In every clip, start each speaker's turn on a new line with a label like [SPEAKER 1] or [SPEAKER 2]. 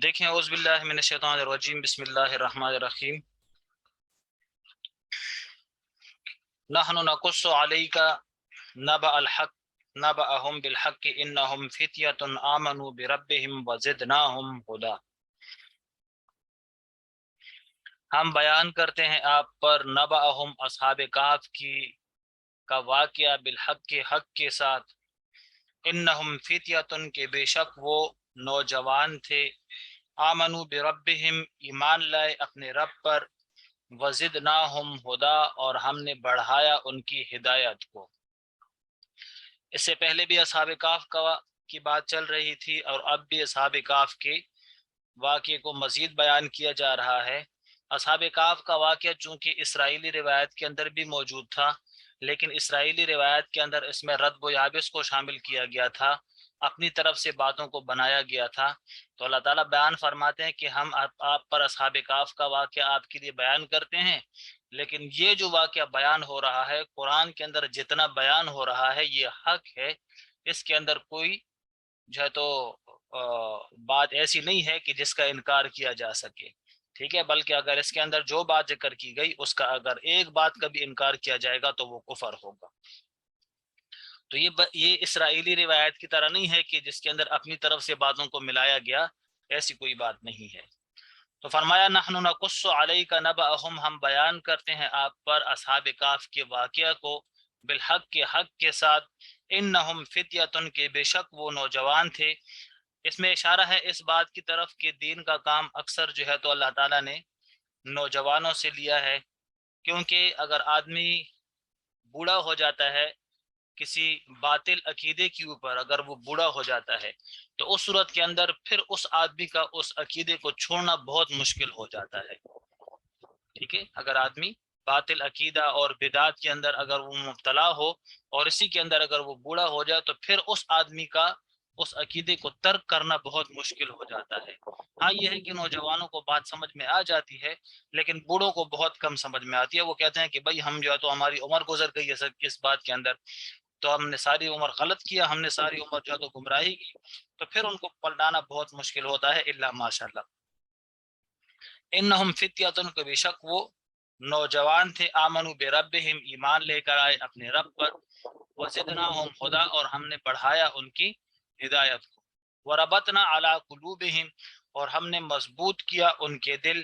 [SPEAKER 1] دیکھیں، اعوذ باللہ من الشیطان الرجیم، بسم اللہ الرحمن الرحیم۔ نحن نقص علیک نبأ الحق نبأهم بالحق انہم فتیۃ آمنوا بربہم وزدناہم ہدی۔ ہم بیان کرتے ہیں آپ پر نبأہم اصحاب کہف کا واقعہ بالحق کے حق کے ساتھ، انہم فتیۃ کے بے شک وہ نوجوان تھے، آمنوا بربہم ایمان لائے اپنے رب پر، وزدناہم ہدا اور ہم نے بڑھایا ان کی ہدایت کو۔ اس سے پہلے بھی اصحاب کہف کی بات چل رہی تھی، اور اب بھی اصحاب کہف کے واقعے کو مزید بیان کیا جا رہا ہے۔ اصحاب کہف کا واقعہ چونکہ اسرائیلی روایت کے اندر بھی موجود تھا، لیکن اسرائیلی روایت کے اندر اس میں ردب و یابس کو شامل کیا گیا تھا، اپنی طرف سے باتوں کو بنایا گیا تھا۔ تو اللہ تعالیٰ بیان فرماتے ہیں کہ ہم آپ پر اصحاب کہف کا واقعہ آپ کے لیے بیان کرتے ہیں، لیکن یہ جو واقعہ بیان ہو رہا ہے قرآن کے اندر، جتنا بیان ہو رہا ہے یہ حق ہے، اس کے اندر کوئی جو ہے تو بات ایسی نہیں ہے کہ جس کا انکار کیا جا سکے، ٹھیک ہے؟ بلکہ اگر اس کے اندر جو بات ذکر کی گئی اس کا اگر ایک بات کا بھی انکار کیا جائے گا تو وہ کفر ہوگا۔ تو یہ اسرائیلی روایت کی طرح نہیں ہے کہ جس کے اندر اپنی طرف سے باتوں کو ملایا گیا، ایسی کوئی بات نہیں ہے۔ تو فرمایا نحن نقص علیک نبأہم، ہم بیان کرتے ہیں آپ پر اصحاب کہف کے واقعہ کو بالحق کے حق کے ساتھ، انہم فتیۃ کے بے شک وہ نوجوان تھے۔ اس میں اشارہ ہے اس بات کی طرف کہ دین کا کام اکثر جو ہے تو اللہ تعالیٰ نے نوجوانوں سے لیا ہے، کیونکہ اگر آدمی بوڑھا ہو جاتا ہے کسی باطل عقیدے کے اوپر، اگر وہ بوڑھا ہو جاتا ہے تو اس صورت کے اندر پھر اس آدمی کا اس عقیدے کو چھوڑنا بہت مشکل ہو جاتا ہے، ٹھیک ہے؟ اگر آدمی باطل عقیدہ اور بدعات کے اندر اگر وہ مبتلا ہو اور اسی کے اندر اگر وہ بوڑھا ہو جائے تو پھر اس آدمی کا اس عقیدے کو ترک کرنا بہت مشکل ہو جاتا ہے۔ ہاں یہ ہے کہ نوجوانوں کو بات سمجھ میں آ جاتی ہے، لیکن بوڑھوں کو بہت کم سمجھ میں آتی ہے۔ وہ کہتے ہیں کہ بھائی ہم جو ہے تو ہماری عمر گزر گئی ہے سر اس بات کے اندر، تو ہم نے ساری عمر غلط کیا، ہم نے ساری عمر جو ہے تو گمراہی کی، تو پھر ان کو پلٹانا بہت مشکل ہوتا ہے، الا ماشاء اللہ۔ انہم فتیۃ کو بے شک وہ نوجوان تھے، آمنوا بربہم ایمان لے کر آئے اپنے رب پر، وزدناہم ہدا اور ہم نے بڑھایا ان کی ہدایت کو، وربطنا علی قلوبہم اور ہم نے مضبوط کیا ان کے دل،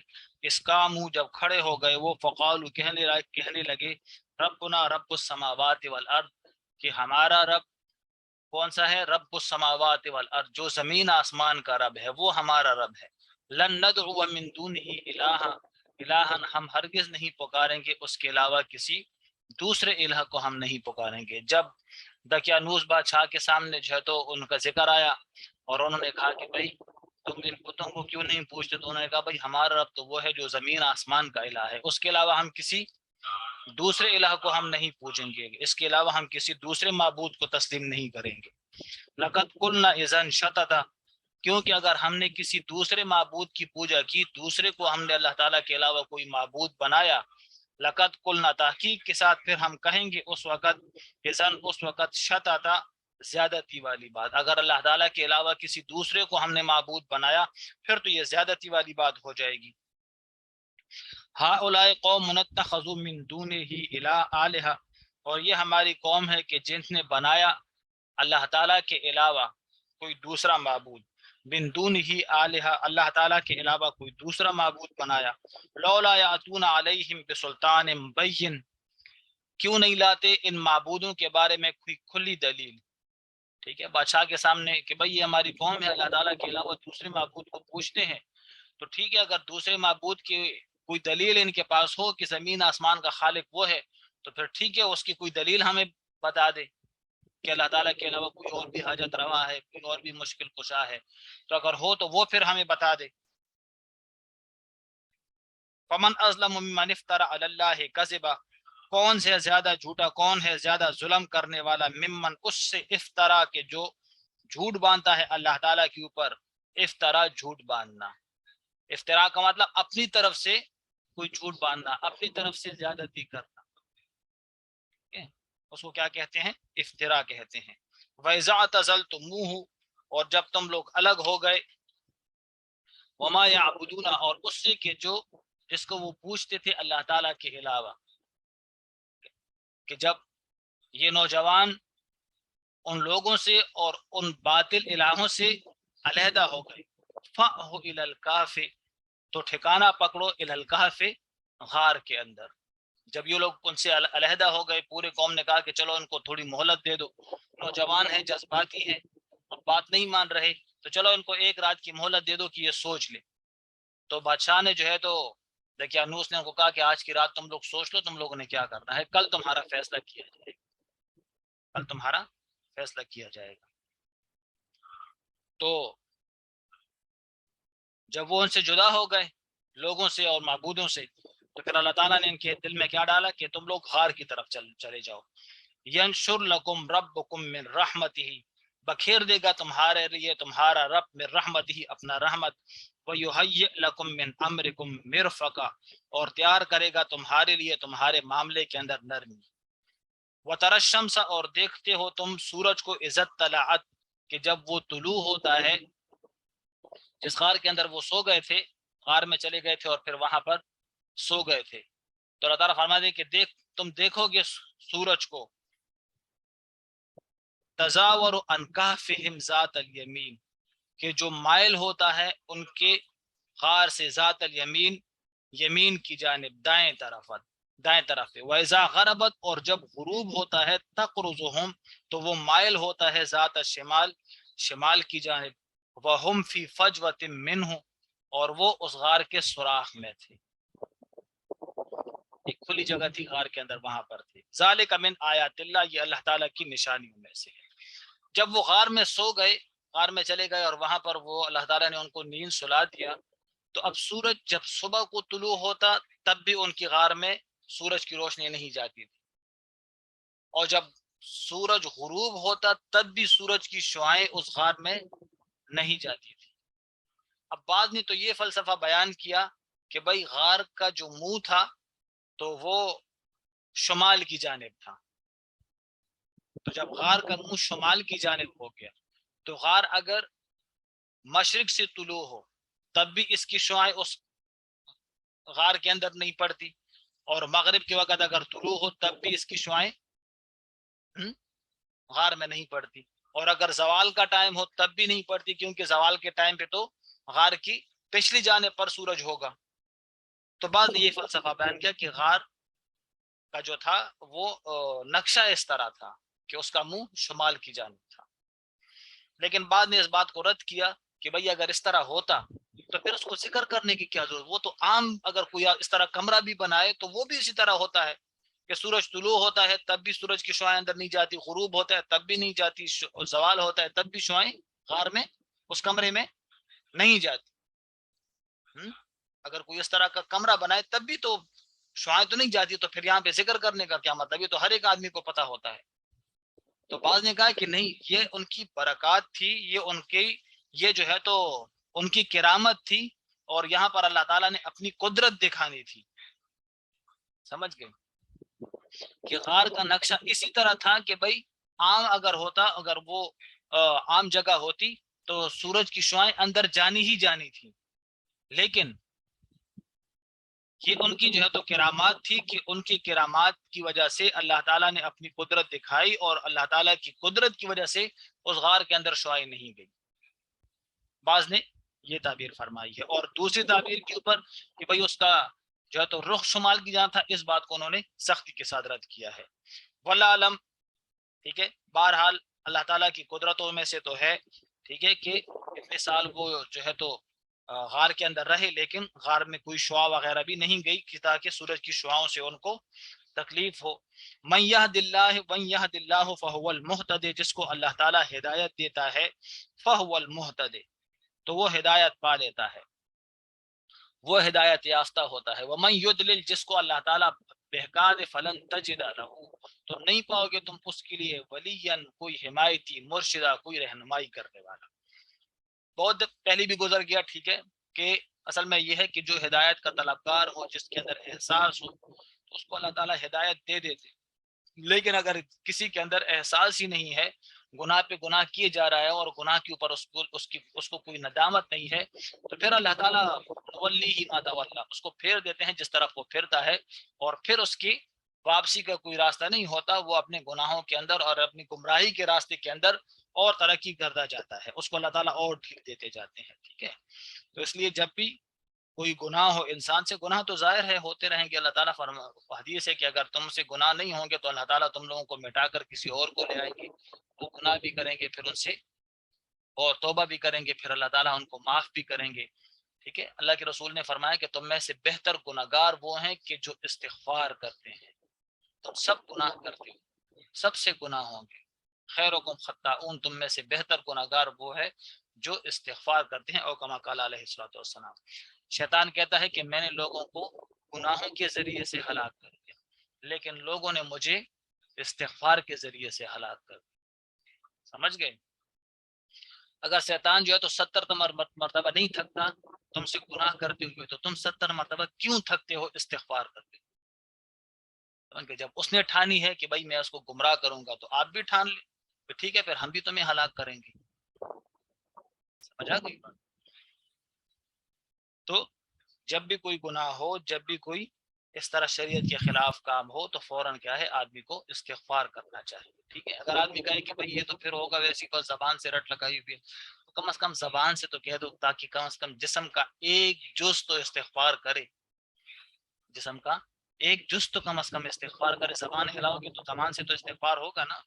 [SPEAKER 1] اسکامو جب کھڑے ہو گئے وہ، فقالو کہنے لگے، ربنا رب السماوات والارض کہ ہمارا رب کون سا ہے؟ رب السماوات والارض، جو زمین آسمان کا رب ہے وہ ہمارا رب ہے۔ لن ندعو من دونه الہا ہم ہرگز نہیں پکاریں گے اس کے علاوہ کسی دوسرے الہ کو ہم نہیں پکاریں گے۔ جب دقیانوس بادشاہ کے سامنے جو ہے تو ان کا ذکر آیا اور انہوں نے کہا کہ بھائی تم ان بتوں کو کیوں نہیں پوچھتے، تو انہوں نے کہا بھائی ہمارا رب تو وہ ہے جو زمین آسمان کا الہ ہے، اس کے علاوہ ہم کسی دوسرے الہ کو ہم نہیں پوجیں گے، اس کے علاوہ ہم کسی دوسرے معبود کو تسلیم نہیں کریں گے۔ لقد قلنا اذا شططا، کیونکہ اگر ہم نے کسی دوسرے معبود کی پوجا کی، دوسرے کو ہم نے اللہ تعالیٰ کے علاوہ کوئی معبود بنایا، لقد قلنا تحقیق کے ساتھ پھر ہم کہیں گے اس وقت شططا زیادتی والی بات، اگر اللہ تعالیٰ کے علاوہ کسی دوسرے کو ہم نے معبود بنایا پھر تو یہ زیادتی والی بات ہو جائے گی۔ ہؤلاء قوم اتخذوا من دونه آلہۃ، اور یہ ہماری قوم ہے کہ جن نے بنایا اللہ تعالیٰ کے علاوہ کوئی دوسرا معبود، من دونہ آلہۃ اللہ تعالیٰ کے علاوہ کوئی دوسرا معبود بنایا، لولا یاتون علیہم بسلطان بین، کیوں نہیں لاتے ان معبودوں کے بارے میں کوئی کھلی دلیل، ٹھیک ہے؟ بادشاہ کے سامنے کہ بھئی یہ ہماری قوم ہے اللہ تعالیٰ کے علاوہ دوسرے معبود کو پوچھتے ہیں، تو ٹھیک ہے اگر دوسرے معبود کی کوئی دلیل ان کے پاس ہو کہ زمین آسمان کا خالق وہ ہے تو پھر ٹھیک ہے اس کی کوئی دلیل ہمیں بتا دے کہ اللہ تعالیٰ کے علاوہ کوئی اور بھی حاجت روا ہے، کوئی اور بھی مشکل کشا ہے، تو اگر ہو تو وہ پھر ہمیں بتا دے۔ فمن اظلم ممن افترى علی اللہ کذبا، کون سے زیادہ جھوٹا، کون ہے زیادہ ظلم کرنے والا، ممن اس سے، افترا کے جو جھوٹ باندھتا ہے اللہ تعالیٰ کے اوپر، افترا جھوٹ باندھنا، افترا کا مطلب اپنی طرف سے کوئی جھوٹ باندھنا، اپنی طرف سے زیادتی کرنا، اس کو کیا کہتے ہیں؟ افترا کہتے ہیں۔ وَإِذَا اعْتَزَلْتُمُوهُ، اور جب تم لوگ الگ ہو گئے وما یعبدون، اور اس سے کہ جو جس کو وہ پوچھتے تھے اللہ تعالیٰ کے علاوہ، کہ جب یہ نوجوان ان لوگوں سے اور ان باطل الہوں سے علیحدہ ہو گئے، فَأْهُ إِلَى الْكَهْفِ، تو ٹھکانہ پکڑو إِلَى الْكَهْفِ، غار کے اندر۔ جب یہ لوگ ان سے علیحدہ ہو گئے، پورے قوم نے کہا کہ چلو ان کو تھوڑی مہلت دے دو، نوجوان ہیں، جذباتی ہیں، اب بات نہیں مان رہے، تو چلو ان کو ایک رات کی مہلت دے دو کہ یہ سوچ لے۔ تو بادشاہ نے جو ہے تو دقیانوس نے ان کو کہا کہ آج کی رات تم لوگ سوچ لو تم لوگوں نے کیا کرنا ہے، کل تمہارا فیصلہ کیا جائے گا، کل تمہارا فیصلہ کیا جائے گا۔ تو جب وہ ان سے جدا ہو گئے، لوگوں سے اور معبودوں سے، تو پھر اللہ تعالیٰ نے ان کے دل میں کیا ڈالا کہ تم لوگ غار کی طرف چلے جاؤ۔ ینشر لکم ربکم من رحمتہ، بکھیر دے گا تمہارے لیے تمہارا رب من رحمتہ، اپنا رحمت، ویہیئ لکم من امرکم مرفقا، اور تیار کرے گا تمہارے لیے تمہارے معاملے کے اندر نرمی۔ وتری الشمس، اور دیکھتے ہو تم سورج کو، اذا طلعت، کہ جب وہ طلوع ہوتا ہے۔ جس غار کے اندر وہ سو گئے تھے، غار میں چلے گئے تھے اور پھر وہاں پر سو گئے تھے، تو اللہ تعالیٰ فرما دے کہ تم دیکھو گے سورج کو، تزاور عن کہفہم ذات الیمین، کہ جو مائل ہوتا ہے ان کے غار سے ذات الیمین، یمین کی جانب، دائیں طرف وَإِذَا غَرَبَتْ، اور جب غروب ہوتا ہے، تقرضهم، تو وہ مائل ہوتا ہے ذات الشمال، شمال کی جانب، وَهُمْ فِي فَجْوَةٍ مِّنْهُ، اور وہ اس غار کے سوراخ میں تھے، ایک کھلی جگہ تھی غار کے اندر، وہاں پر تھے۔ ذَلِكَ مِنْ آیاتِ اللہ، یہ اللہ تعالیٰ کی نشانیوں میں سے ہے۔ جب وہ غار میں سو گئے، غار میں چلے گئے، اور وہاں پر وہ اللہ تعالیٰ نے ان کو نیند سلا دیا، تو اب سورج جب صبح کو طلوع ہوتا تب بھی ان کی غار میں سورج کی روشنی نہیں جاتی تھی، اور جب سورج غروب ہوتا تب بھی سورج کی شعاعیں اس غار میں نہیں جاتی تھی۔ اب بعد نے تو یہ فلسفہ بیان کیا کہ بھائی غار کا جو منہ تھا تو وہ شمال کی جانب تھا، تو جب غار کا منہ شمال کی جانب ہو گیا تو غار اگر مشرق سے طلوع ہو تب بھی اس کی شعاعیں اس غار کے اندر نہیں پڑتی، اور مغرب کے وقت اگر طلوع ہو تب بھی اس کی شعاعیں غار میں نہیں پڑتی، اور اگر زوال کا ٹائم ہو تب بھی نہیں پڑتی، کیونکہ زوال کے ٹائم پہ تو غار کی پچھلی جانب پر سورج ہوگا۔ تو بعد نے یہ فلسفہ بیان کیا کہ غار کا جو تھا وہ نقشہ اس طرح تھا کہ اس کا منہ شمال کی جانب تھا، لیکن بعد نے اس بات کو رد کیا کہ بھئی اگر اس طرح ہوتا تو پھر اس کو ذکر کرنے کی کیا ضرورت، وہ تو عام اگر کوئی اس طرح کمرہ بھی بنائے تو وہ بھی اسی طرح ہوتا ہے کہ سورج طلوع ہوتا ہے تب بھی سورج کی شعاعیں اندر نہیں جاتی، غروب ہوتا ہے تب بھی نہیں جاتی، زوال ہوتا ہے تب بھی شعاعیں غار میں اس کمرے میں نہیں جاتی۔ اگر کوئی اس طرح کا کمرہ بنائے تب بھی تو شعاعیں تو نہیں جاتی، تو پھر یہاں پہ ذکر کرنے کا کیا مطلب، یہ تو ہر ایک آدمی کو پتہ ہوتا ہے۔ تو بعض نے کہا کہ نہیں، یہ ان کی برکات تھی، یہ جو ہے تو ان کی کرامت تھی، اور یہاں پر اللہ تعالیٰ نے اپنی قدرت دکھانی تھی، سمجھ گئے کہ غار کا نقشہ اسی طرح تھا کہ بھائی عام اگر ہوتا، اگر وہ عام جگہ ہوتی تو سورج کی شعاعیں اندر جانی ہی جانی تھی، لیکن یہ ان کی جو ہے تو کرامات تھی کہ ان کی کرامات کی وجہ سے اللہ تعالیٰ نے اپنی قدرت دکھائی، اور اللہ تعالیٰ کی قدرت کی وجہ سے اس غار کے اندر شعاعیں نہیں گئی۔ بعض نے یہ تعبیر فرمائی ہے، اور دوسری تعبیر کے اوپر کہ بھئی اس کا جو ہے تو رخ شمال کی جانب تھا، اس بات کو انہوں نے سختی کے ساتھ رد کیا ہے۔ واللہ علم، ٹھیک ہے، بہرحال اللہ تعالیٰ کی قدرتوں میں سے تو ہے، ٹھیک ہے، کہ اتنے سال وہ جو ہے تو غار کے اندر رہے، لیکن غار میں کوئی شعاع وغیرہ بھی نہیں گئی کہ تاکہ سورج کی شعاؤں سے ان کو تکلیف ہو۔ من یہد اللہ فہو المہتد، جس کو اللہ تعالیٰ ہدایت دیتا ہے، فہو المہتد، تو وہ ہدایت پا لیتا ہے، وہ ہدایت یافتہ ہوتا ہے۔ ومن یضلل، جس کو اللہ تعالیٰ بہکا دے، فلن تجد لہ، تو نہیں پاؤ گے تم اس کے لیے ولیا، کوئی حمایتی، مرشدہ، کوئی رہنمائی کرنے والا۔ بہت پہلے بھی گزر گیا، ٹھیک ہے، کہ اصل میں یہ ہے کہ جو ہدایت کا طلبگار ہو، جس کے اندر احساس ہو، اس کو اللہ تعالیٰ ہدایت دے دیتے، لیکن اگر کسی کے اندر احساس ہی نہیں ہے، گناہ پہ گناہ کیے جا رہا ہے اور گناہ کے اوپر اس کو کوئی ندامت نہیں ہے، تو پھر اللہ تعالیٰ ولی ہی ما تولی، اس کو پھیر دیتے ہیں جس طرف وہ پھرتا ہے، اور پھر اس کی واپسی کا کوئی راستہ نہیں ہوتا، وہ اپنے گناہوں کے اندر اور اپنی گمراہی کے راستے کے اندر اور ترقی کرتا جاتا ہے، اس کو اللہ تعالیٰ اور ڈھیل دیتے جاتے ہیں. ٹھیک ہے، تو اس لیے جب بھی کوئی گناہ ہو انسان سے، گناہ تو ظاہر ہے ہوتے رہیں گے، اللہ تعالیٰ حدیث ہے کہ اگر تم سے گناہ نہیں ہوں گے تو اللہ تعالیٰ تم لوگوں کو مٹا کر کسی اور کو لے آئیں گے، وہ گناہ بھی کریں گے پھر ان سے اور توبہ بھی کریں گے، پھر اللہ تعالیٰ ان کو معاف بھی کریں گے. ٹھیک ہے، اللہ کے رسول نے فرمایا کہ تم میں سے بہتر گناہگار وہ ہیں کہ جو استغفار کرتے ہیں. تم سب گناہ کرتے ہو، سب سے گناہ ہوں گے، خیرکم خطاؤن، تم میں سے بہتر گناہگار وہ ہے جو استغفار کرتے ہیں. او کما قال علیہ الصلوۃ والسلام. شیطان کہتا ہے کہ میں نے لوگوں کو گناہوں کے ذریعے سے ہلاک کر دیا، لیکن لوگوں نے مجھے استغفار کے ذریعے سے ہلاک کر دیا. سمجھ گئے؟ اگر شیطان جو ہے تو 70 مرتبہ نہیں تھکتا تم سے گناہ کرتے ہوئے، تو تم 70 مرتبہ کیوں تھکتے ہو استغفار کرتے ہوئے؟ کہ جب اس نے ٹھانی ہے کہ بھائی میں اس کو گمراہ کروں گا تو آپ بھی ٹھان لیں، تو ٹھیک ہے پھر ہم بھی تمہیں ہلاک کریں گے. سمجھا گئی بات؟ تو جب بھی کوئی گناہ ہو، جب بھی کوئی اس طرح شریعت کے خلاف کام ہو، تو فوراً کیا ہے آدمی کو استغفار کرنا چاہیے. ٹھیک ہے، اگر آدمی کہے کہ بھائی یہ تو پھر ہوگا ویسی کو زبان سے رٹ لگائی ہوئی، تو کم از کم زبان سے تو کہہ دو، تاکہ کم از کم جسم کا ایک جز تو استغفار کرے، جسم کا ایک جز تو کم از کم استغفار کرے. زبان ہلاؤ گے تو زبان سے تو استغفار ہوگا نا.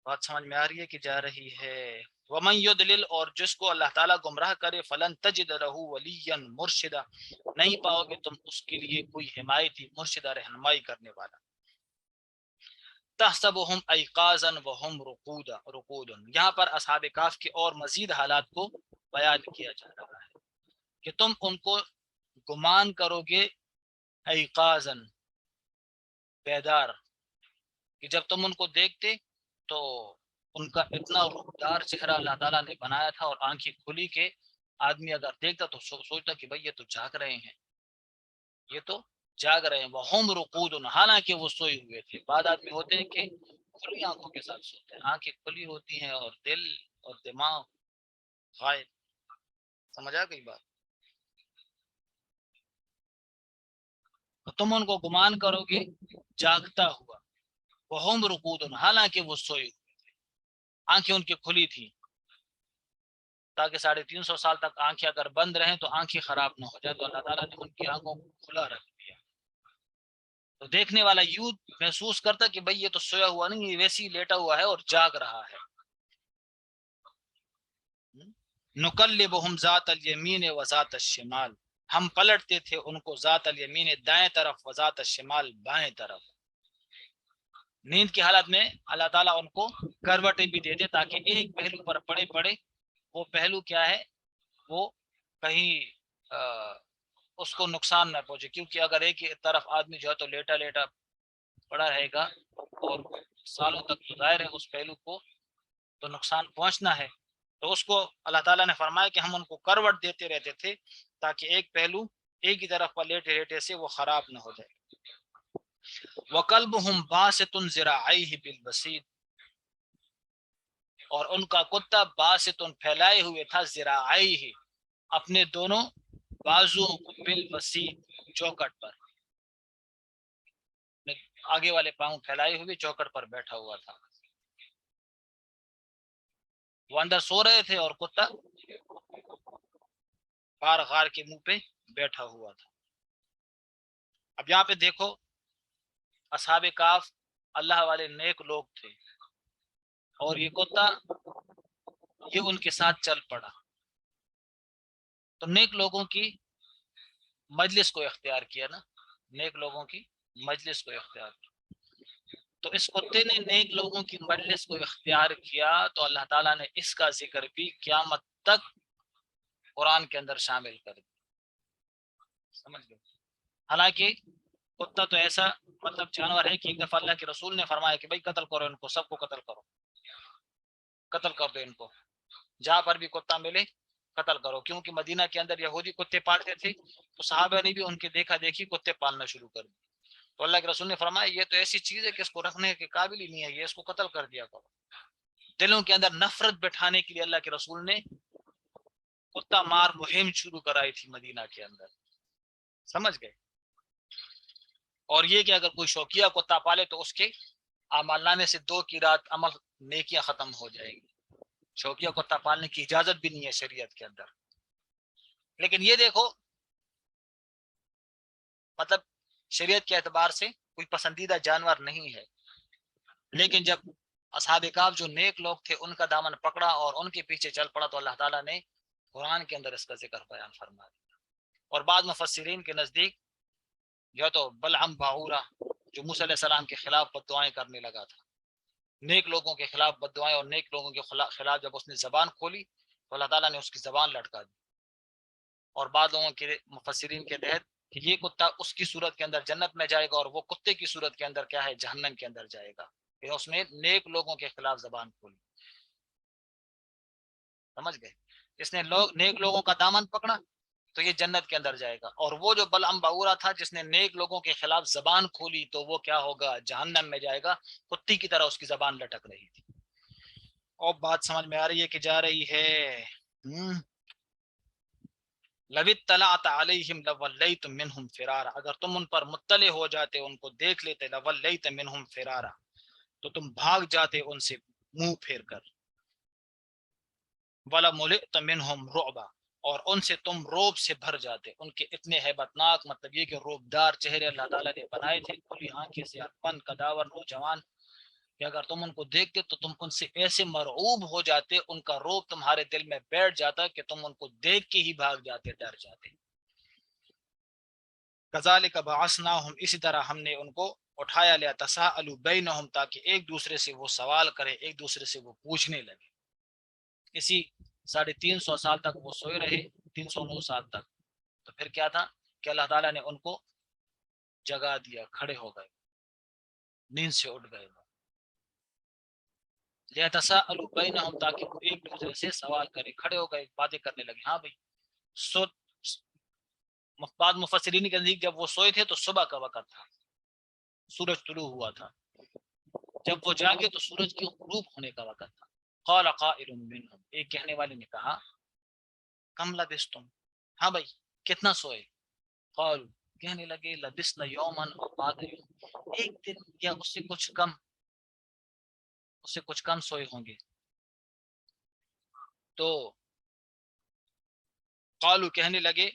[SPEAKER 1] بات سمجھ میں آ رہی ہے کہ جا رہی ہے؟ ومن یضلل، اور جس کو اللہ تعالیٰ گمراہ کرے، فلن تجد له ولیا مرشدا، نہیں پاؤ گے تم اس کے لیے کوئی حمایتی، مرشدہ رہنمائی کرنے والا. تحسبهم ایقاظا وهم رقود، یہاں پر اصحاب کہف کے اور مزید حالات کو بیان کیا جا رہا ہے کہ تم ان کو گمان کرو گے ایقاظا، بیدار، کہ جب تم ان کو دیکھتے تو ان کا اتنا روپدار چہرہ اللہ تعالیٰ نے بنایا تھا، اور آنکھیں کھلی کے آدمی اگر دیکھتا تو سوچتا کہ بھئی یہ تو جاگ رہے ہیں، یہ تو جاگ رہے ہیں. وہم رقود، حالانکہ وہ سوئے ہوئے تھے. بعد آدمی ہوتے ہیں کہ کھلی آنکھوں کے ساتھ سوتے ہیں، آنکھیں کھلی ہوتی ہیں اور دل اور دماغ غائب. سمجھا گئی بات؟ تو تم ان کو گمان کرو گے جاگتا ہوا، وہم رقود، حالانکہ وہ سوئے ہوئے، آنکھیں ان کی کھلی تھی، تاکہ 350 سال تک آنکھیں اگر بند رہیں تو آنکھیں خراب نہ ہو جائے. تو اللہ تعالیٰ نے ان کی آنکھوں کو کھلا رکھ دیا، تو دیکھنے والا یوں محسوس کرتا کہ بھئی یہ تو سویا ہوا نہیں، یہ ویسے ہی لیٹا ہوا ہے اور جاگ رہا ہے. نقلبہم ذات الیمین و ذات الشمال، ہم پلٹتے تھے ان کو ذات الیمین دائیں طرف و ذات الشمال بائیں طرف. نیند کی حالت میں اللہ تعالیٰ ان کو کروٹیں بھی دیتے تاکہ ایک پہلو پر پڑے وہ پہلو کیا ہے وہ کہیں اس کو نقصان نہ پہنچے، کیونکہ اگر ایک طرف آدمی جو ہے تو لیٹا لیٹا پڑا رہے گا اور سالوں تک ظاہر ہے اس پہلو کو تو نقصان پہنچنا ہے. تو اس کو اللہ تعالیٰ نے فرمایا کہ ہم ان کو کروٹ دیتے رہتے تھے تاکہ ایک پہلو ایک ہی طرف پر لیٹے لیٹے سے وہ خراب نہ ہو جائے. وَقَلْبُهُمْ بَاسِطٌ ذِرَاعَيْهِ بِالْوَسِيدِ، اور ان کا کتا باسطن پھیلائے ہوئے تھا، ذراعیہ اپنے دونوں بازوؤں کو، بالوسید چوکٹ پر، آگے والے پاؤں پھیلائے ہوئے چوکٹ پر بیٹھا ہوا تھا. وہ اندر سو رہے تھے اور کتا غار کے منہ پہ بیٹھا ہوا تھا. اب یہاں پہ دیکھو اصحاب کہف اللہ والے نیک لوگ تھے، اور یہ کتا یہ ان کے ساتھ چل پڑا. تو نیک لوگوں کی مجلس کو اختیار کیا نا، نیک لوگوں کی مجلس کو اختیار کیا. تو اس کتے نے نیک لوگوں کی مجلس کو اختیار کیا، تو اللہ تعالیٰ نے اس کا ذکر بھی قیامت تک قرآن کے اندر شامل کر دیا. سمجھ گئے؟ حالانکہ کتا تو ایسا مطلب جانور ہے کہ ایک دفعہ اللہ کے رسول نے فرمایا کہ بھائی قتل کرو ان کو، سب کو قتل کرو، قتل کر دو ان کو، جہاں پر بھی کتا ملے قتل کرو. کیونکہ مدینہ کے اندر یہودی کتے پالتے تھے، تو صحابہ نے بھی ان کے دیکھا دیکھی کتے پالنا شروع کر دی. تو اللہ کے رسول نے فرمایا یہ تو ایسی چیز ہے کہ اس کو رکھنے کے قابل ہی نہیں ہے، یہ اس کو قتل کر دیا کرو۔ دلوں کے اندر نفرت بٹھانے کے لیے اللہ کے رسول نے کتا مار مہم شروع کرائی تھی مدینہ کے اندر، سمجھ گئے؟ اور یہ کہ اگر کوئی شوقیہ کتا پالے تو اس کے اعمال نامے سے 2 کی رات عمل نیکیاں ختم ہو جائیں گی۔ شوقیہ کتا پالنے کی اجازت بھی نہیں ہے شریعت کے اندر۔ لیکن یہ دیکھو، مطلب شریعت کے اعتبار سے کوئی پسندیدہ جانور نہیں ہے، لیکن جب اصحاب کہف جو نیک لوگ تھے ان کا دامن پکڑا اور ان کے پیچھے چل پڑا تو اللہ تعالیٰ نے قرآن کے اندر اس کا ذکر بیان فرما دیا۔ اور بعض مفسرین کے نزدیک جو تو بلعم باعورہ جو موسیٰ علیہ السلام کے خلاف بد دعائیں کرنے لگا تھا، نیک لوگوں کے خلاف بد دعائیں، اور نیک لوگوں کے خلاف جب اس نے زبان کھولی تو اللہ تعالیٰ نے اس کی زبان لٹکا دی۔ اور بعض لوگوں کے مفسرین کے تحت کہ یہ کتا اس کی صورت کے اندر جنت میں جائے گا اور وہ کتے کی صورت کے اندر کیا ہے، جہنم کے اندر جائے گا، کہ اس نے نیک لوگوں کے خلاف زبان کھولی، سمجھ گئے؟ اس نے نیک لوگوں کا دامن پکڑا تو یہ جنت کے اندر جائے گا، اور وہ جو بلعم باعورہ تھا جس نے نیک لوگوں کے خلاف زبان کھولی تو وہ کیا ہوگا، جہنم میں جائے گا، کتی کی طرح اس کی زبان لٹک رہی تھی۔ اور بات سمجھ میں آ رہی ہے کہ جا رہی ہے؟ لَوِ اطَّلَعْتَ عَلَيْهِمْ لَوَلَّيْتَ مِنْهُمْ فِرَارًا، اگر تم ان پر مطلع ہو جاتے، ان کو دیکھ لیتے، لَوَلَّيْتَ مِنْهُمْ فِرَارًا تو تم بھاگ جاتے ان سے منہ پھیر کر، وَلَمُلِئْتَ مِنْهُمْ رُعْبًا اور ان سے تم روب سے بھر جاتے، ان کے اتنے ہیبت ناک، مطلب یہ کہ روبدار چہرے اللہ تعالیٰ نے بنائے تھے، کھلی آنکھیں سے پن کداور نوجوان، کہ اگر تم ان کو دیکھتے تو تم ان سے ایسے مرعوب ہو جاتے، ان کا روب تمہارے دل میں بیٹھ جاتا کہ تم ان کو دیکھ کے ہی بھاگ جاتے، ڈر جاتے۔ کذالک بعثناہم، اسی طرح ہم نے ان کو اٹھایا لیا، تساءلوا بینہم، تاکہ ایک دوسرے سے وہ سوال کرے، ایک دوسرے سے وہ پوچھنے لگے۔ اسی 350 سال تک وہ سوئے رہے، 309 سال تک، تو پھر کیا تھا کہ اللہ تعالیٰ نے ان کو جگا دیا، کھڑے ہو گئے، نیند سے اٹھ گئے، لِيَتَسَاءَلُوا بَيْنَهُمْ تاکہ وہ ایک دوسرے سے سوال کرے، کھڑے ہو گئے، باتیں کرنے لگے۔ ہاں بھائی، بعض مفسرین کے نزدیک جب وہ سوئے تھے تو صبح کا وقت تھا، سورج طلوع ہوا تھا، جب وہ جاگے تو سورج کی غروب ہونے کا وقت تھا۔ قال قائل منهم، ایک کہنے والے نے کہا، کم لبستم، ہاں بھائی کتنا سوئے؟ قالوا، کہنے لگے، لبسنا یوما او بعض یوم، ایک دن یا اس سے کچھ کم سوئے ہوں گے۔ تو قالوا، کہنے لگے،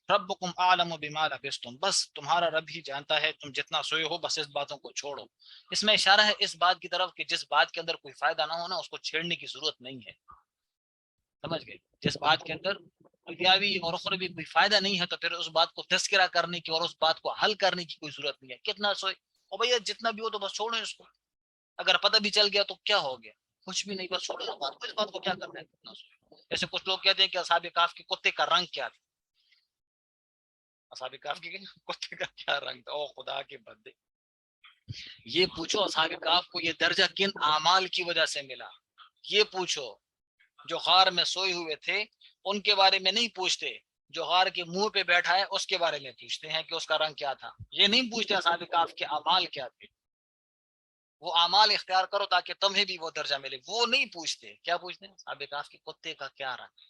[SPEAKER 1] ربکم اعلم بما لبستم، بس تمہارا رب ہی جانتا ہے تم جتنا سوئے ہو، بس اس باتوں کو چھوڑو۔ اس میں اشارہ ہے اس بات کی طرف کہ جس بات کے اندر کوئی فائدہ نہ ہونا اس کو چھیڑنے کی ضرورت نہیں ہے، سمجھ گئے؟ جس بات کے اندر دنیاوی اور اخروی کوئی فائدہ نہیں ہے تو پھر اس بات کو تذکرہ کرنے کی اور اس بات کو حل کرنے کی کوئی ضرورت نہیں ہے۔ کتنا سوئے، اور بھیا جتنا بھی ہو تو بس چھوڑو اس کو، اگر پتہ بھی چل گیا تو کیا ہو گیا، کچھ بھی نہیں، بس چھوڑو اس بات کو کیا کرنا ہے کتنا سوئے۔ ایسے کچھ لوگ کہتے ہیں کہ اصحاب کہف کے کتے کا رنگ کیا تھا، اصحاب کہف کے کتے کا کیا رنگ تھا؟ او خدا کے بندے، یہ پوچھو اصحاب کہف کو یہ درجہ کن اعمال کی وجہ سے ملا، یہ پوچھو۔ جو غار میں سوئے ہوئے تھے ان کے بارے میں نہیں پوچھتے، جو غار کے منہ پہ بیٹھا ہے اس کے بارے میں پوچھتے ہیں کہ اس کا رنگ کیا تھا، یہ نہیں پوچھتے اصحاب کہف کے اعمال کیا تھے۔ وہ اعمال اختیار کرو تاکہ تمہیں بھی وہ درجہ ملے، وہ نہیں پوچھتے۔ کیا پوچھتے ہیں؟ اصحاب کہف کے کتے کا کیا رنگ؟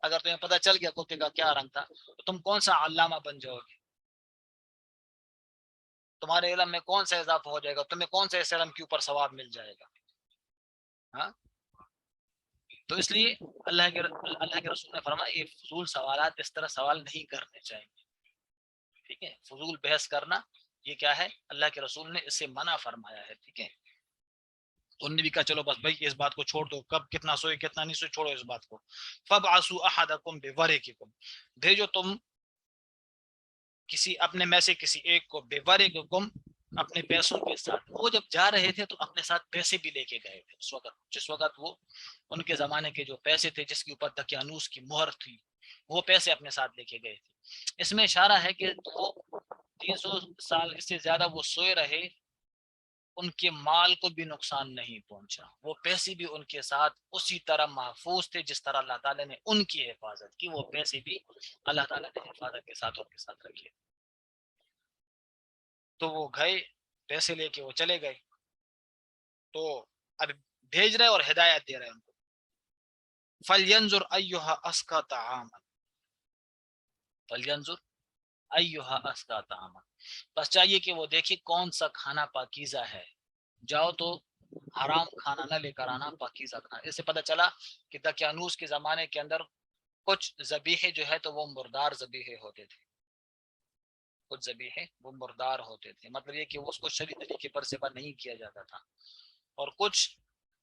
[SPEAKER 1] اگر تمہیں پتہ چل گیا کتے کا کیا رنگ تھا تو تم کون سا علامہ بن جاؤ گے، تمہارے علم میں کون سا اضافہ ہو جائے گا، تمہیں کون سے اس علم کے اوپر ثواب مل جائے گا؟ ہاں، تو اس لیے اللہ کے رسول نے فرمایا یہ فضول سوالات اس طرح سوال نہیں کرنے چاہیے، ٹھیک ہے؟ فضول بحث کرنا یہ کیا ہے، اللہ کے رسول نے اس سے منع فرمایا ہے، ٹھیک ہے؟ انہوں نے بھی کہا چلو بس بھائی اس بات کو چھوڑ دو، کب کتنا سوئے کتنا نہیں سوئے چھوڑو اس بات کو۔ فَبْعَثُوا أَحَدَكُمْ بِوَرِقِكُمْ، بھیجو تم کسی اپنے میں سے کسی ایک کو، بِوَرِقِكُمْ، اپنے پیسوں کے ساتھ۔ وہ جب جا رہے تھے تو اپنے ساتھ پیسے بھی لے کے گئے تھے، اس وقت جس وقت وہ ان کے زمانے کے جو پیسے تھے جس کے اوپر دقیانوس کی مہر تھی، وہ پیسے اپنے ساتھ لے کے گئے تھے۔ اس میں اشارہ ہے کہ وہ 300 سال اس سے زیادہ وہ سوئے رہے، ان کے مال کو بھی نقصان نہیں پہنچا، وہ پیسے بھی ان کے ساتھ اسی طرح محفوظ تھے جس طرح اللہ تعالیٰ نے ان کی حفاظت کی، وہ پیسے بھی اللہ تعالیٰ نے حفاظت کے ساتھ ان کے ساتھ رکھے۔ تو وہ گئے پیسے لے کے وہ چلے گئے. تو اب بھیج رہے اور ہدایت دے رہے ہیں ان کو. فَلْيَنْظُرْ أَيُّهَا أَزْكَىٰ طَعَامًا، فَلْيَنْظُرْ أَيُّهَا أَزْكَىٰ طَعَامًا، بس چاہیے کہ وہ دیکھے کون سا کھانا پاکیزہ ہے. جاؤ تو حرام کھانا نہ لے کر آنا، پاکیزہ کھانا. اس سے پتہ چلا کہ دقیانوس کے زمانے کے اندر کچھ ذبیحے جو ہے تو وہ مردار ذبیحے ہوتے تھے، کچھ ذبیحے وہ مردار ہوتے تھے، مطلب یہ کہ اس کو شرعی طریقے پر ذبح نہیں کیا جاتا تھا. اور کچھ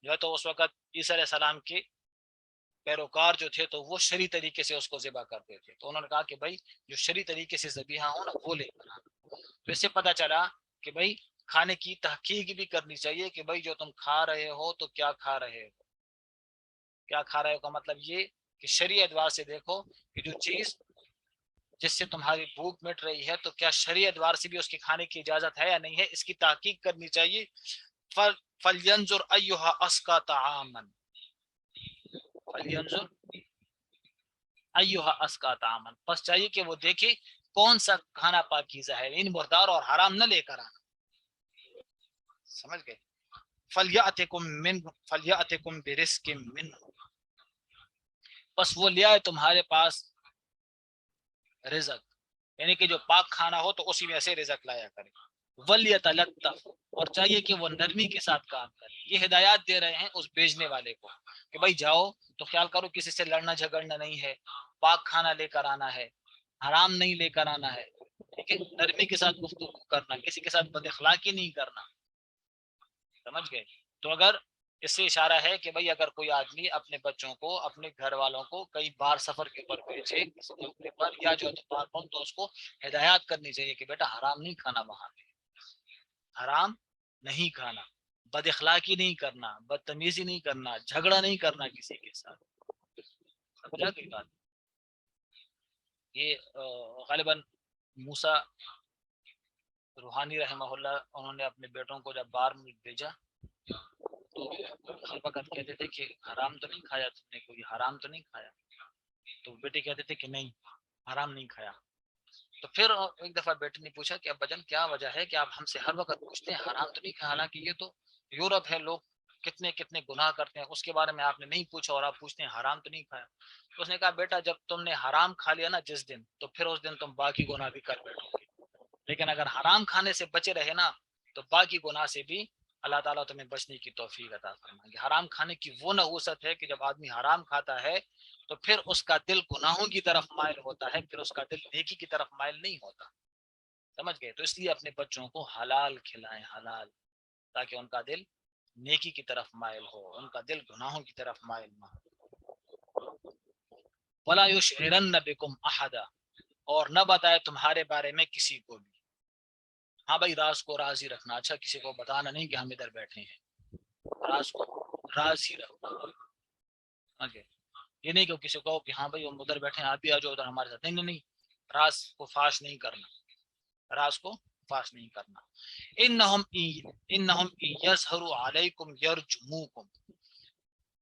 [SPEAKER 1] جو ہے تو اس وقت عیسیٰ علیہ السلام کے پیروکار جو تھے تو وہ شرعی طریقے سے اس کو ذبح کرتے تھے. تو انہوں نے کہا کہ بھائی جو شرعی طریقے سے ذبیحہ ہو نا وہ لے کر آنا. تو اس سے پتہ چلا کہ بھائی کھانے کی تحقیق بھی کرنی چاہیے کہ بھائی جو تم کھا رہے ہو تو کیا کھا رہے ہو. کیا کھا رہے ہو کا مطلب یہ کہ شرعی اعتبار سے دیکھو کہ جو چیز جس سے تمہاری بھوک مٹ رہی ہے تو کیا شرعی اعتبار سے بھی اس کے کھانے کی اجازت ہے یا نہیں ہے، اس کی تحقیق کرنی چاہیے. فَلْيَنْظُرْ أَيُّهَا أَزْكَىٰ طَعَامًا، فَلْيَنْظُرْ أَيُّهَا أَزْكَىٰ طَعَامًا، بس چاہیے کہ وہ دیکھے کون سا کھانا پاکیزہ ہے، ان مردار اور حرام نہ لے کر آنا. سمجھ گئے. فَلْيَأْتِكُمْ بِرِزْقٍ مِّنْهُ، بس وہ لے آئے تمہارے پاس رزق، یعنی کہ جو پاک کھانا ہو تو اسی میں سے رزق لایا کرے. وَلْيَتَلَطَّفْ، اور چاہیے کہ وہ نرمی کے ساتھ کام کرے. یہ ہدایات دے رہے ہیں اس بیچنے والے کو کہ بھائی جاؤ تو خیال کرو کسی سے لڑنا جھگڑنا نہیں ہے، پاک کھانا لے کر آنا ہے، حرام نہیں لے کر آنا ہے. ٹھیک ہے، نرمی کے ساتھ گفتگو کرنا، کسی کے ساتھ بد اخلاقی نہیں کرنا. سمجھ گئے. تو اگر اس سے اشارہ ہے کہ بھئی اگر کوئی آدمی اپنے بچوں کو اپنے گھر والوں کو کئی بار سفر کے اوپر بھیجے کسی موقع پر یا جو اتفاق ہو تو اس کو ہدایات کرنی چاہیے کہ بیٹا حرام نہیں کھانا، وہاں پہ حرام نہیں کھانا، بد اخلاقی نہیں کرنا، بدتمیزی نہیں کرنا، جھگڑا نہیں کرنا کسی کے ساتھ. سمجھا گئی بات. یہ غالباً موسیٰ روحانی رحمہ اللہ انہوں نے اپنے بیٹوں کو جب بار میں بھیجا تو ہر وقت کہتے تھے کہ حرام تو نہیں کھایا تم نے، کوئی حرام تو نہیں کھایا. تو بیٹے کہتے تھے کہ نہیں حرام نہیں کھایا. تو پھر ایک دفعہ بیٹے نے پوچھا کہ ابا جان کیا وجہ ہے کہ آپ ہم سے ہر وقت پوچھتے ہیں حرام تو نہیں کھایا، حالانکہ یہ تو یورپ ہے، لوگ کتنے کتنے گناہ کرتے ہیں، اس کے بارے میں آپ نے نہیں پوچھا اور آپ پوچھتے ہیں حرام تو نہیں کھایا. تو اس نے کہا بیٹا جب تم نے حرام کھا لیا نا جس دن، تو پھر اس دن تم باقی گناہ بھی کر بیٹھو گے، لیکن اگر حرام کھانے سے بچے رہے نا تو باقی گناہ سے بھی اللہ تعالیٰ تمہیں بچنے کی توفیق عطا فرمائیں گے. حرام کھانے کی وہ نحوست ہے کہ جب آدمی حرام کھاتا ہے تو پھر اس کا دل گناہوں کی طرف مائل ہوتا ہے، پھر اس کا دل نیکی کی طرف مائل نہیں ہوتا. سمجھ گئے. تو اس لیے اپنے بچوں کو حلال کھلائیں، حلال، تاکہ ان کا دل نیکی کی طرف مائل ہو، ان کا دل گناہوں کی طرف مائل نہ ہو. وَلَا يُشْعِرَنَّ بِكُمْ أَحَدًا، اور نہ بتائے تمہارے بارے میں کسی کو بھی. ہاں بھائی راز کو راز ہی رکھنا، اچھا کسی کو بتانا نہیں کہ ہم ادھر بیٹھے ہیں، راز کو راز ہی رکھنا. okay. یہ نہیں کہ کسی کو کہ ہاں بھائی ہم ادھر بیٹھے ہیں آپ بھی آ جاؤ ادھر ہمارے ساتھ، نہیں نہیں، راز کو فاش نہیں کرنا، راز کو فاش نہیں کرنا. انہم یظہروا علیکم یرجموکم،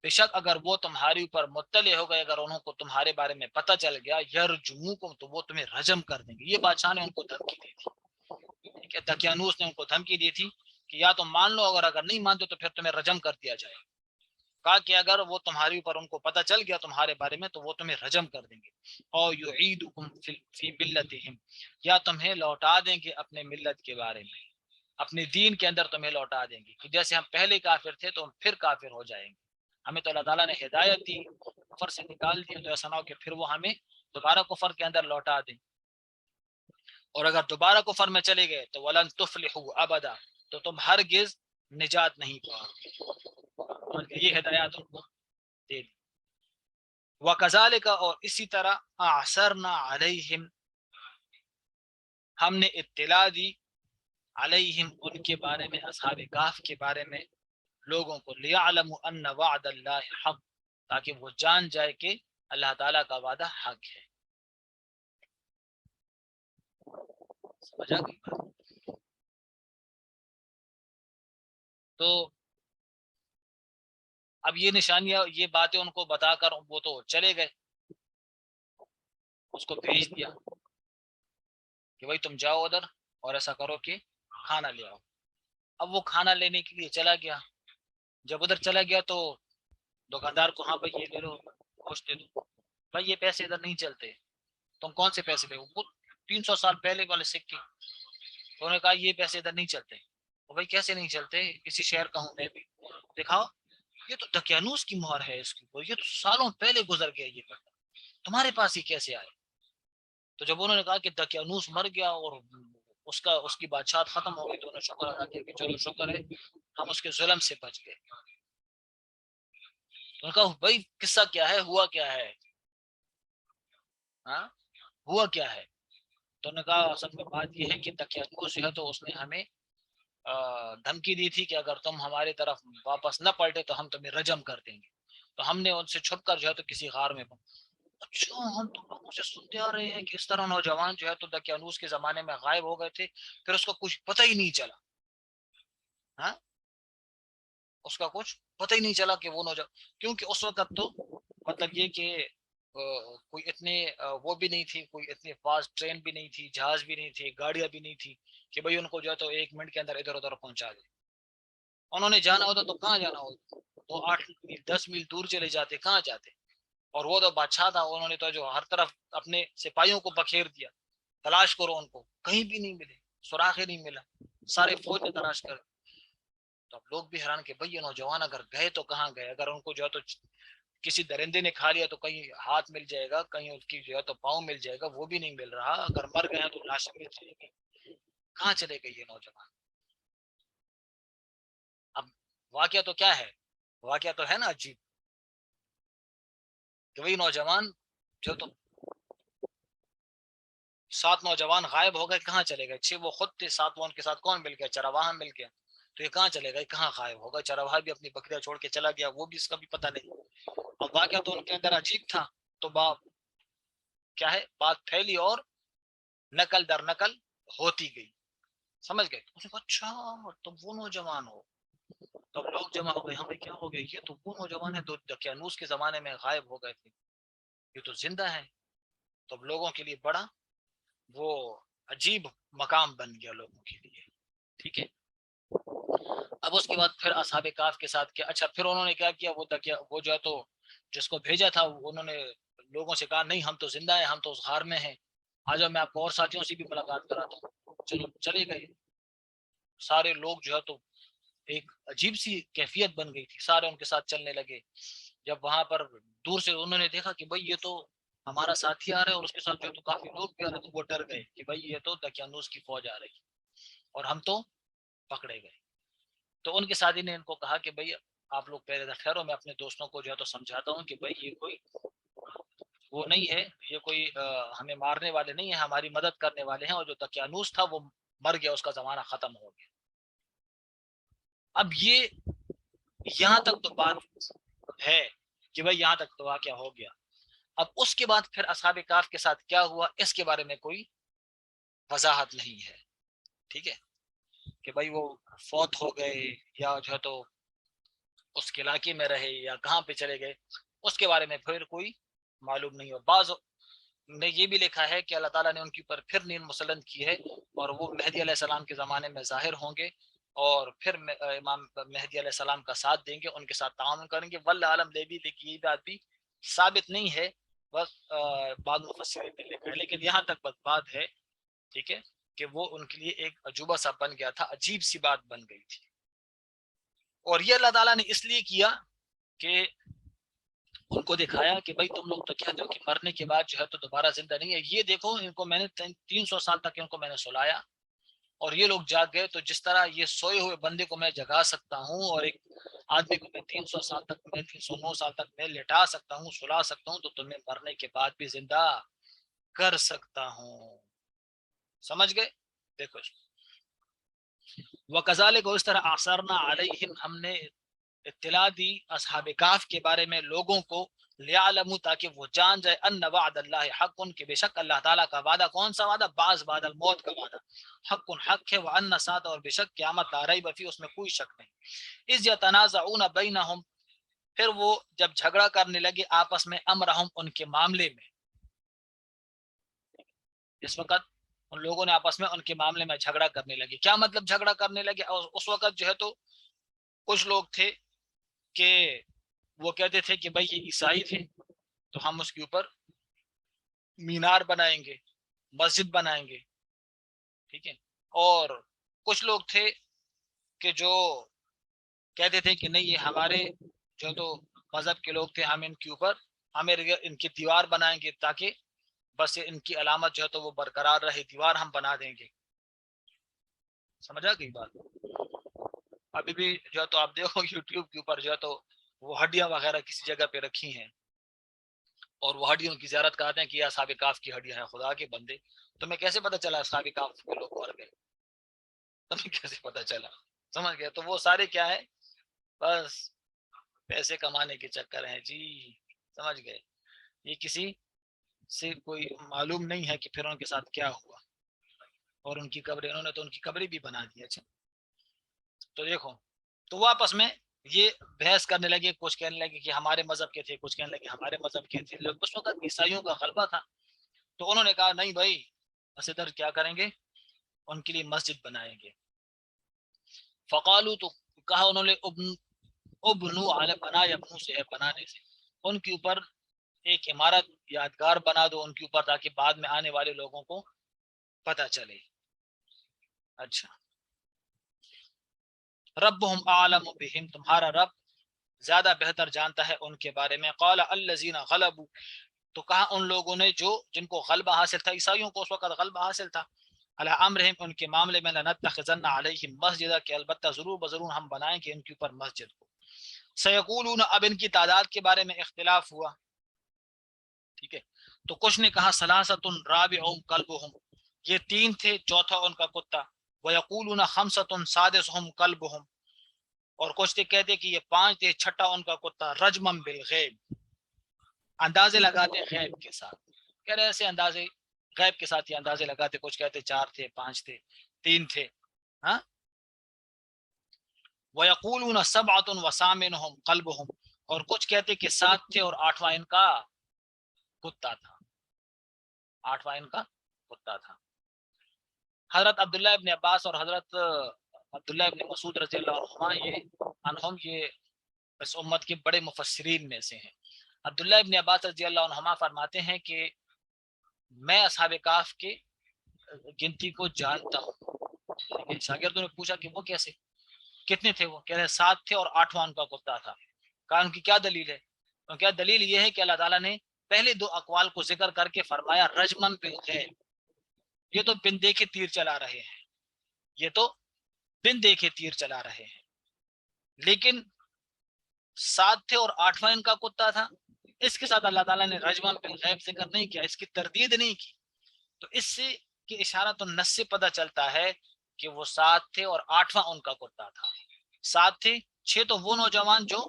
[SPEAKER 1] بے شک اگر وہ تمہارے اوپر مطلع ہو گئے، اگر انہوں کو تمہارے بارے میں پتہ چل گیا، یرجموکم تو وہ تمہیں رجم کر دیں گے. یہ بادشاہ نے ان کو دھمکی دی تھی، ٹھیک ہے، دقیانوس نے ان کو دھمکی دی تھی کہ یا تو مان لو، اگر نہیں مانتے تو پھر تمہیں رجم کر دیا جائے. کہا کہ اگر وہ تمہارے اوپر ان کو پتہ چل گیا تمہارے بارے میں تو وہ تمہیں رجم کر دیں گے. او یعیدکم فی ملتہم، یا تمہیں لوٹا دیں گے اپنے ملت کے بارے میں، اپنے دین کے اندر تمہیں لوٹا دیں گے کہ جیسے ہم پہلے کافر تھے تو ہم پھر کافر ہو جائیں گے. ہمیں تو اللہ تعالیٰ نے ہدایت دی، کفر سے نکال دی، تو ایسا نہ ہو کہ پھر وہ ہمیں دوبارہ کفر کے اندر لوٹا دیں. اور اگر دوبارہ کفر میں چلے گئے تو ولن تفلحوا ابدا، تو تم ہرگز نجات نہیں پاؤ گے. یہ ہدایات ان کو دے دی. وَكَذَلِكَ، اور اسی طرح اعثرنا علیہم، ہم نے اطلاع دی، علیہم ان کے بارے میں، اصحاب کہف کے بارے میں لوگوں کو، لیعلموا ان وعد اللہ حق، تاکہ وہ جان جائے کہ اللہ تعالیٰ کا وعدہ حق ہے. سمجھا گئی بات؟ تو اب یہ نشانیاں، یہ باتیں ان کو بتا کر وہ تو چلے گئے، اس کو بھیج دیا کہ بھائی تم جاؤ ادھر اور ایسا کرو کہ کھانا لے آؤ. اب وہ کھانا لینے کے لیے چلا گیا. جب ادھر چلا گیا تو دکاندار کو ہاں بھائی یہ لے لو گوشت دے دو. بھائی یہ پیسے ادھر نہیں چلتے. تم کون سے پیسے دے؟ وہ 300 سال پہلے والے سکے. انہوں نے کہا یہ پیسے ادھر نہیں چلتے. وہ بھائی کیسے نہیں چلتے؟ کسی شہر کا ہوں میں بھی. دکھاؤ. یہ تو دقیانوس کی مہر ہے اس کی. یہ تو سالوں پہلے گزر گیا یہ کرتا. تمہارے پاس ہی کیسے آئے؟ تو جب انہوں نے کہا کہ دقیانوس مر گیا اور اس کی بادشاہت ختم ہو گئی تو انہوں نے شکر ادا کیا کہ چلو شکر ہے ہم اس کے ظلم سے بچ گئے. تو کہا بھائی قصہ کیا ہے؟ ہوا کیا ہے؟ ہاں ہوا کیا ہے؟ تو نے کہا اصل میں بات یہ ہے کہ دقیانوس ہے تو اس نے ہمیں دھمکی دی تھی کہ اگر تم ہماری طرف واپس نہ پلٹے تو ہم تمہیں رجم کر دیں گے. تو ہم نے ان سے چھپ کر جو ہے تو کسی غار میں. اچھا ہم تو لوگوں سے سنتے آ رہے ہیں کہ اس طرح نوجوان جو ہے تو دقیانوس کے زمانے میں غائب ہو گئے تھے. پھر اس کو کچھ پتہ ہی نہیں چلا. ہاں اس کا کچھ پتہ ہی نہیں چلا کہ وہ نوجوان. کیونکہ اس وقت تو مطلب یہ کہ کوئی اتنے وہ بھی نہیں تھی, کوئی اتنی فاسٹ ٹرین بھی نہیں تھی, جہاز بھی نہیں تھی, گاڑیاں بھی نہیں تھی کہ بھئی ان کو جو ہے تو 1 منٹ کے اندر ادھر ادھر پہنچا دے. انہوں نے جانا ہوتا تو کہاں جانا ہوتا؟ تو 8 میل 10 میل دور چلے جاتے. کہاں جاتے؟ اور وہ تو بادشاہ تھا. انہوں نے تو جو ہر طرف اپنے سپاہیوں کو بکھیر دیا. تلاش کرو ان کو, کہیں بھی نہیں ملے. سراغ ہی نہیں ملا. سارے فوج نے تلاش کر. تو اب لوگ بھی حیران کہ بھئی یہ نوجوان اگر گئے تو کہاں گئے؟ اگر ان کو جو ہے تو کسی درندے نے کھا لیا تو کہیں ہاتھ مل جائے گا, کہیں اس کی جو ہے تو پاؤں مل جائے گا, وہ بھی نہیں مل رہا. اگر مر گئے تو لاش مل جائے گی. کہاں چلے گئے یہ نوجوان؟ اب واقعہ تو کیا ہے؟ واقعہ تو ہے نا عجیب کہ وہی نوجوان جو تو 7 نوجوان غائب ہو گئے. کہاں چلے گئے؟ 6 وہ خود تھے, 7 ان کے ساتھ کون مل گیا؟ چرواہا مل گیا. تو یہ کہاں چلے گئے؟ کہاں غائب ہوگا؟ چرواہا بھی اپنی بکریاں چھوڑ کے چلا گیا, وہ بھی اس کا بھی پتہ نہیں. اب واقعہ تو ان کے اندر عجیب تھا. تو کیا ہے بات پھیلی اور نقل در نقل ہوتی گئی. سمجھ گئے؟ اچھا تم وہ نوجوان ہو. تو لوگ جمع ہو گئے. ہاں بھائی کیا ہو گیا؟ یہ تو وہ نوجوان ہے جو دقیانوس کے زمانے میں غائب ہو گئے تھے. یہ تو زندہ ہے. تو لوگوں کے لیے بڑا وہ عجیب مقام بن گیا لوگوں کے لیے. ٹھیک ہے. اب اس کے بعد پھر اصحاب کہف کے ساتھ کیا؟ اچھا پھر انہوں نے کیا کیا؟ وہ جو ہے تو جس کو بھیجا تھا انہوں نے لوگوں سے کہا نہیں ہم تو زندہ ہیں, ہم تو اس غار میں ہیں, آ جاؤ میں آپ کو اور ساتھیوں سے بھی ملاقات کراتا ہوں. چلو چلے گئے. سارے لوگ جو ہے تو ایک عجیب سی کیفیت بن گئی تھی. سارے ان کے ساتھ چلنے لگے. جب وہاں پر دور سے انہوں نے دیکھا کہ بھئی یہ تو ہمارا ساتھی آ رہا ہے اور اس کے ساتھ جو تو کافی لوگ بھی آ رہے, تو وہ ڈر گئے کہ بھئی یہ تو دقیانوس کی فوج آ رہی اور ہم تو پکڑے گئے. تو ان کے ساتھی نے ان کو کہا کہ بھئی آپ لوگ پہلے ٹھہرو, میں اپنے دوستوں کو جو ہے تو سمجھاتا ہوں کہ بھئی یہ کوئی وہ نہیں ہے, یہ کوئی ہمیں مارنے والے نہیں ہیں, ہماری مدد کرنے والے ہیں. اور جو دقیانوس تھا وہ مر گیا, اس کا زمانہ ختم ہو گیا. اب یہ یہاں تک تو بات ہے کہ بھئی یہاں تک تو واقعہ ہو گیا. اب اس کے بعد پھر اصحاب کہف کے ساتھ کیا ہوا اس کے بارے میں کوئی وضاحت نہیں ہے. ٹھیک ہے کہ بھئی وہ فوت ہو گئے یا جو ہے تو اس کے علاقے میں رہے یا کہاں پہ چلے گئے, اس کے بارے میں پھر کوئی معلوم نہیں ہو. بعض نے یہ بھی لکھا ہے کہ اللہ تعالیٰ نے ان کے اوپر پھر نیند مسلط کی ہے اور وہ مہدی علیہ السلام کے زمانے میں ظاہر ہوں گے اور پھر امام مہدی علیہ السلام کا ساتھ دیں گے, ان کے ساتھ تعاون کریں گے. واللہ عالم یہ بات بھی ثابت نہیں ہے, بس بعض مفسرین نے لکھا ہے. لیکن یہاں تک بس بات ہے ٹھیک ہے کہ وہ ان کے لیے ایک عجوبہ سا بن گیا تھا, عجیب سی بات بن گئی تھی. اور یہ اللہ تعالیٰ نے اس لیے کیا کہ ان کو دکھایا کہ بھائی تم لوگ تو کیا جو کہ مرنے کے بعد جو ہے تو دوبارہ زندہ نہیں ہے. یہ دیکھو ان کو میں نے 300 سال تک ان کو میں نے سلایا اور یہ لوگ جاگ گئے. تو جس طرح یہ سوئے ہوئے بندے کو میں جگا سکتا ہوں اور ایک آدمی کو میں 300 سال تک میں 309 سال تک میں لٹا سکتا ہوں, سلا سکتا ہوں, تو تمہیں مرنے کے بعد بھی زندہ کر سکتا ہوں. سمجھ گئے؟ دیکھو وَكَذَلِكَ اس طرح آثرنا علیہم ہم نے اطلاع دی اصحاب کہف کے بارے میں لوگوں کو, لیعلموا تاکہ وہ جان جائے ان وعد اللہ حق, کہ بے شک اللہ تعالیٰ کا وعدہ کون سا وعدہ؟ بعض بعد الموت کا وعدہ حق ہے, وان ساتھ اور بے شک قیامت لا ریب فیہ اس میں کوئی شک نہیں. اذ یتنازعون بینہم پھر وہ جب جھگڑا کرنے لگے آپس میں, امرہم ان کے معاملے میں. اس وقت ان لوگوں نے آپس میں ان کے معاملے میں جھگڑا کرنے لگے. کیا مطلب جھگڑا کرنے لگے؟ اور اس وقت جو ہے تو کچھ لوگ تھے کہ وہ کہتے تھے کہ بھائی یہ عیسائی تھے تو ہم اس کے اوپر مینار بنائیں گے، مسجد بنائیں گے، ٹھیک ہے. اور کچھ لوگ تھے کہ جو کہتے تھے کہ نہیں یہ ہمارے جو تو مذہب کے لوگ تھے، ہم ان کے اوپر ہمیں ان کی دیوار بنائیں گے تاکہ بس ان کی علامت جو ہے تو وہ برقرار رہے، دیوار ہم بنا دیں گے. سمجھا گئی بات؟ ابھی بھی جو ہے تو آپ دیکھو یوٹیوب کے اوپر جو ہے تو وہ ہڈیاں وغیرہ کسی جگہ پہ رکھی ہیں اور وہ ہڈیوں کی زیارت کرتے ہیں کہ یہ اصحاب کہف کی ہڈیاں ہیں. خدا کے بندے، تمہیں کیسے پتا چلا اصحاب کہف کے لوگ مر گئے؟ تمہیں کیسے پتا چلا؟ سمجھ گئے؟ تو وہ سارے کیا ہے، بس پیسے کمانے کے چکر ہیں جی. سمجھ گئے؟ یہ کسی سے کوئی معلوم نہیں ہے کہ پھر ان کے ساتھ کیا ہوا. اور ان کی قبریں، انہوں نے تو ان کی قبریں بھی بنا دی. اچھا تو دیکھو، تو وہ آپس میں یہ بحث کرنے لگے. کچھ کہنے لگے کہ ہمارے مذہب کے تھے، کچھ کہنے لگے ہمارے مذہب کے تھے. اس وقت عیسائیوں کا غلبہ تھا تو انہوں نے کہا نہیں بھائی، بس ادھر کیا کریں گے، ان کے لیے مسجد بنائیں گے. فقالو، تو کہا انہوں نے ابنو علی، بنائے ابنو سے ہے بنانے سے، ان کے اوپر ایک عمارت یادگار بنا دو ان کے اوپر تاکہ بعد میں آنے والے لوگوں کو پتہ چلے. اچھا، ربهم اعلم بهم، تمہارا رب زیادہ بہتر جانتا ہے ان کے بارے میں. قال الذين غلبوا، تو کہا ان لوگوں نے جو جن کو غلبہ حاصل تھا، عیسائیوں کو اس وقت غلبہ حاصل تھا، علی امرہم، ان کے معاملے میں، لنتخذن علیہم مسجدا، کہ البتہ ضرور بضرور ہم بنائیں گے ان کے اوپر مسجد کو. سیقولون، اب ان کی تعداد کے بارے میں اختلاف ہوا، ٹھیک ہے. تو کچھ نے کہا ثلاثۃ رابعہم کلبہم، یہ تین تھے چوتھا ان کا کتا. ویقولون خمسۃ سادسہم کلبہم، اور کچھ تھے کہتے کہ یہ پانچ تھے چھٹا ان کا کتا. رجمم بالغیب، اندازے لگاتے غیب کے ساتھ. کہہ رہے ایسے اندازے غیب کے ساتھ یہ اندازے لگاتے. کچھ کہتے چار تھے، پانچ تھے، تین تھے. ہاں، وَيَقُولُونَ سَبْعَةٌ وَثَامِنُهُمْ قَلْبُهُمْ، اور کچھ کہتے کہ سات تھے اور آٹھواں ان کا کتا تھا. آٹھواں ان کا کتا تھا. حضرت عبداللہ ابن عباس اور حضرت عبداللہ ابن مسعود رضی اللہ عنہم یہ اس امت کے بڑے مفسرین میں سے ہیں. عبداللہ ابن عباس رضی اللہ عنہما فرماتے ہیں کہ میں اصحاب کہف کے گنتی کو جانتا ہوں. شاگردوں نے پوچھا کہ وہ کیسے، کتنے تھے؟ وہ کہہ رہے سات تھے اور آٹھواں ان کا کتا تھا. کہا ان کی کیا دلیل ہے؟ تو کیا دلیل یہ ہے کہ اللہ تعالیٰ نے پہلے دو اقوال کو ذکر کر کے فرمایا رجمن بالغیب، یہ تو بن دیکھے تیر چلا رہے ہیں، یہ تو بن دیکھے تیر چلا رہے ہیں. لیکن سات تھے اور آٹھواں ان کا کتا تھا، اس کے ساتھ اللہ تعالیٰ نے رجمن بالغیب ذکر نہیں کیا، اس کی تردید نہیں کی. تو اس سے کہ اشارت النص سے پتہ چلتا ہے کہ وہ سات تھے اور آٹھواں ان کا کتا تھا. سات تھے، چھ تو وہ نوجوان جو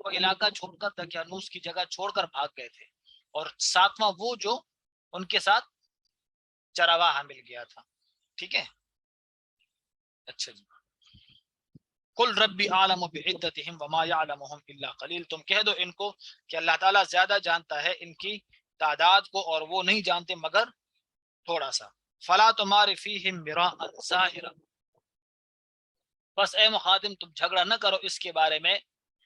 [SPEAKER 1] وہ علاقہ چھوڑ کر دقیانوس کی جگہ چھوڑ کر بھاگ گئے تھے، اور ساتواں وہ جو ان کے ساتھ چراواہ مل گیا تھا. ٹھیک ہے. اچھا جی، قل ربی اعلم بعدتہم وما یعلمہم الا قلیل، تم کہہ دو ان کو کہ اللہ تعالیٰ زیادہ جانتا ہے ان کی تعداد کو اور وہ نہیں جانتے مگر تھوڑا سا. فلا تمار فیہم مراء ظاہرا، بس اے مخاطب تم جھگڑا نہ کرو اس کے بارے میں،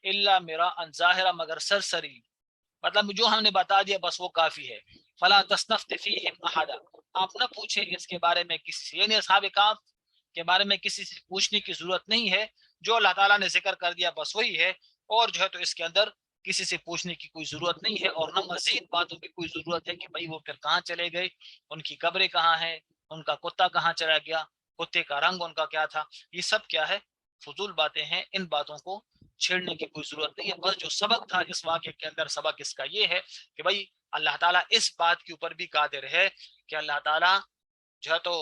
[SPEAKER 1] الا مراء ظاہرا، مگر سرسری، مطلب جو ہم نے بتا دیا بس وہ کافی ہے. فلا تستفت فیہم احدا، آپ نہ پوچھیں اس کے بارے میں کسی سے، یعنی اصحاب کہف کے بارے میں کسی سے پوچھنے کی ضرورت نہیں ہے. جو اللہ تعالیٰ نے ذکر کر دیا بس وہی ہے، اور جو ہے تو اس کے اندر کسی سے پوچھنے کی کوئی ضرورت نہیں ہے، اور نہ مزید باتوں کی کوئی ضرورت ہے کہ بھائی وہ پھر کہاں چلے گئے، ان کی قبریں کہاں ہیں، ان کا کتا کہاں چلا گیا، کتے کا رنگ ان کا کیا تھا. یہ سب کیا ہے، فضول باتیں ہیں. ان باتوں کو چھیڑنے کی کوئی ضرورت نہیں ہے. بس جو سبق تھا اس واقعے کے اندر، سبق اس کا یہ ہے کہ بھائی اللہ تعالیٰ اس بات کے اوپر بھی قادر ہے کہ اللہ تعالیٰ جو ہے تو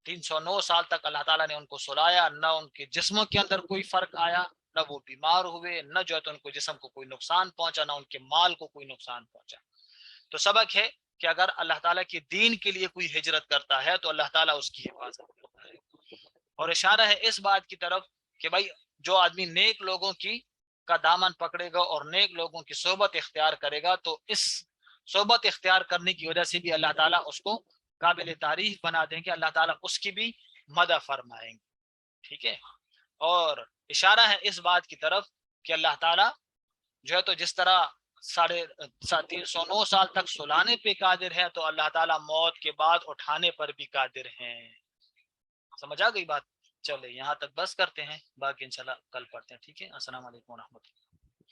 [SPEAKER 1] 309 سال تک اللہ تعالیٰ نے ان کو سلایا، نہ ان کے جسموں کے اندر کوئی فرق آیا، نہ وہ بیمار ہوئے، نہ جو ہے تو ان کو جسم کو کوئی نقصان پہنچا، نہ ان کے مال کو کوئی نقصان پہنچا. تو سبق ہے کہ اگر اللہ تعالیٰ کے دین کے لیے کوئی ہجرت کرتا ہے تو اللہ تعالیٰ اس کی حفاظت کرتا ہے. اور اشارہ ہے اس بات کی طرف کہ بھائی جو آدمی نیک لوگوں کی کا دامن پکڑے گا اور نیک لوگوں کی صحبت اختیار کرے گا تو اس صحبت اختیار کرنے کی وجہ سے بھی اللہ تعالیٰ اس کو قابل تعریف بنا دیں گے، اللہ تعالیٰ اس کی بھی مدح فرمائیں گے. ٹھیک ہے. اور اشارہ ہے اس بات کی طرف کہ اللہ تعالیٰ جو ہے تو جس طرح 309 سال تک سلانے پہ قادر ہے، تو اللہ تعالیٰ موت کے بعد اٹھانے پر بھی قادر ہیں. سمجھ آ گئی بات؟ چلے یہاں تک بس کرتے ہیں، باقی انشاءاللہ کل پڑھتے ہیں. ٹھیک ہے. السلام علیکم ورحمۃ اللہ.